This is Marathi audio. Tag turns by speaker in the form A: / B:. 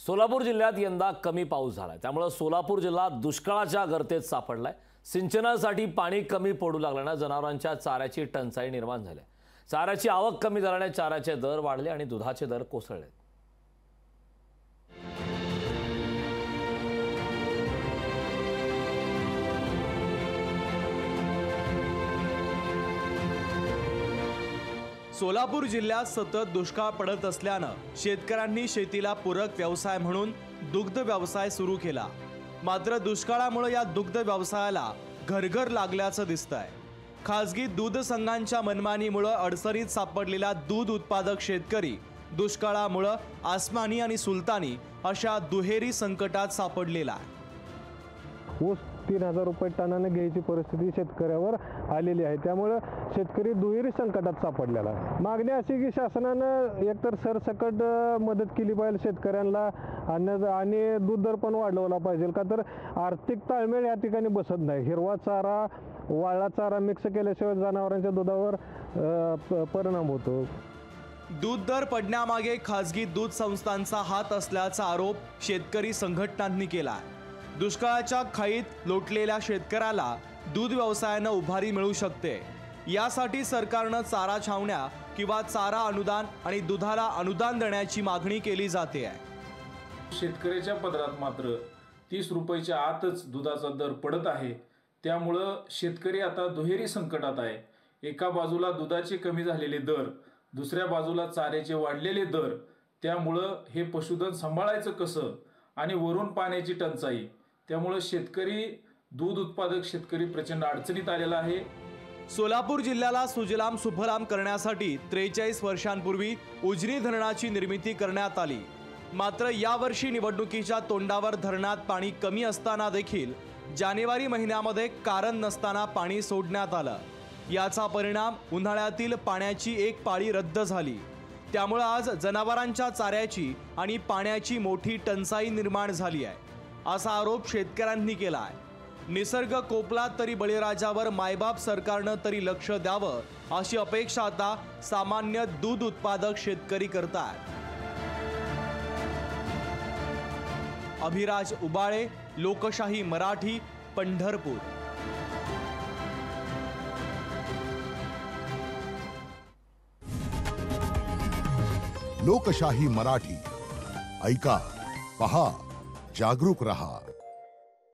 A: सोलापूर जिल्ह्यात यंदा कमी पाऊस झालाय, त्यामुळे सोलापूर जिल्हा दुष्काळाच्या गर्तेत सापडलाय। सिंचनासाठी पाणी कमी पडू लागल्याने जनावरांच्या चाऱ्याची टंचाई निर्माण झाली। चाऱ्याची आवक कमी झाल्याने चाऱ्याचे दर वाढले आणि दुधाचे दर कोसळले।
B: सोलापूर जिल्ह्यात सतत दुष्काळ पडत असल्यानं शेतकऱ्यांनी शेतीला पूरक व्यवसाय म्हणून दुग्ध व्यवसाय सुरू केला। मात्र दुष्काळामुळे या दुग्ध व्यवसायाला घरघर लागल्याचं दिसतंय। खासगी दूध संघांच्या मनमानीमुळे अडचणीत सापडलेला दूध उत्पादक शेतकरी दुष्काळामुळे आसमानी आणि सुलतानी अशा दुहेरी संकटात सापडलेला आहे।
C: ऊस 3000 रुपये टनाने घ्यायची परिस्थिती शेतकऱ्यावर आलेली आहे, त्यामुळे शेतकरी दुहेरी संकटात सापडलेला आहे। मागणी अशी की शासनानं एकतर सरसकट मदत केली पाहिजे शेतकऱ्यांना आणि दूध दर पण वाढवला पाहिजे, का तर आर्थिक ताळमेळ या ठिकाणी बसत नाही। हिरवा चारा वाळला चारा मिक्स केल्याशिवाय जनावरांच्या दुधावर परिणाम होतो।
B: दूध दर पडण्यामागे खासगी दूध संस्थांचा हात असल्याचा आरोप शेतकरी संघटनांनी केला आहे। दुष्काळाच्या खाईत लोटलेल्या शेतकऱ्याला दूध व्यवसायानं उभारी मिळू शकते, यासाठी सरकारनं चारा छावण्या किंवा चारा अनुदान आणि दुधाला अनुदान देण्याची मागणी केली जाते आहे।
D: शेतकऱ्याच्या पदरात मात्र 30 रुपयाच्या आतच दुधाचा दर पडत आहे, त्यामुळं शेतकरी आता दुहेरी संकटात आहे। एका बाजूला दुधाचे कमी झालेले दर, दुसऱ्या बाजूला चाऱ्याचे वाढलेले दर, त्यामुळं हे पशुधन सांभाळायचं कसं आणि वरून पाण्याची टंचाई, त्यामुळे शेतकरी दूध उत्पादक शेतकरी प्रचंड अडचणीत आलेला आहे।
B: सोलापूर जिल्ह्याला सुजलाम सुफलाम करण्यासाठी 43 वर्षांपूर्वी उजनी धरणाची निर्मिती करण्यात आली। मात्र यावर्षी निवडणुकीच्या तोंडावर धरणात पाणी कमी असताना देखील जानेवारी महिन्यामध्ये कारण नसताना पाणी सोडण्यात आलं। याचा परिणाम उन्हाळ्यातील पाण्याची एक पाळी रद्द झाली, त्यामुळे आज जनावरांच्या चाऱ्याची आणि पाण्याची मोठी टंचाई निर्माण झाली आहे, असा आरोप शेतकऱ्यांनी केला आहे। निसर्ग कोपला तरी बळीराजावर मायबाप सरकारनं तरी लक्ष द्यावं, अशी अपेक्षा आता सामान्य दूध उत्पादक शेतकरी करतात। अभिराज उबाळे, लोकशाही मराठी, पंढरपूर।
E: लोकशाही मराठी ऐका, पहा, जागरूक रहा।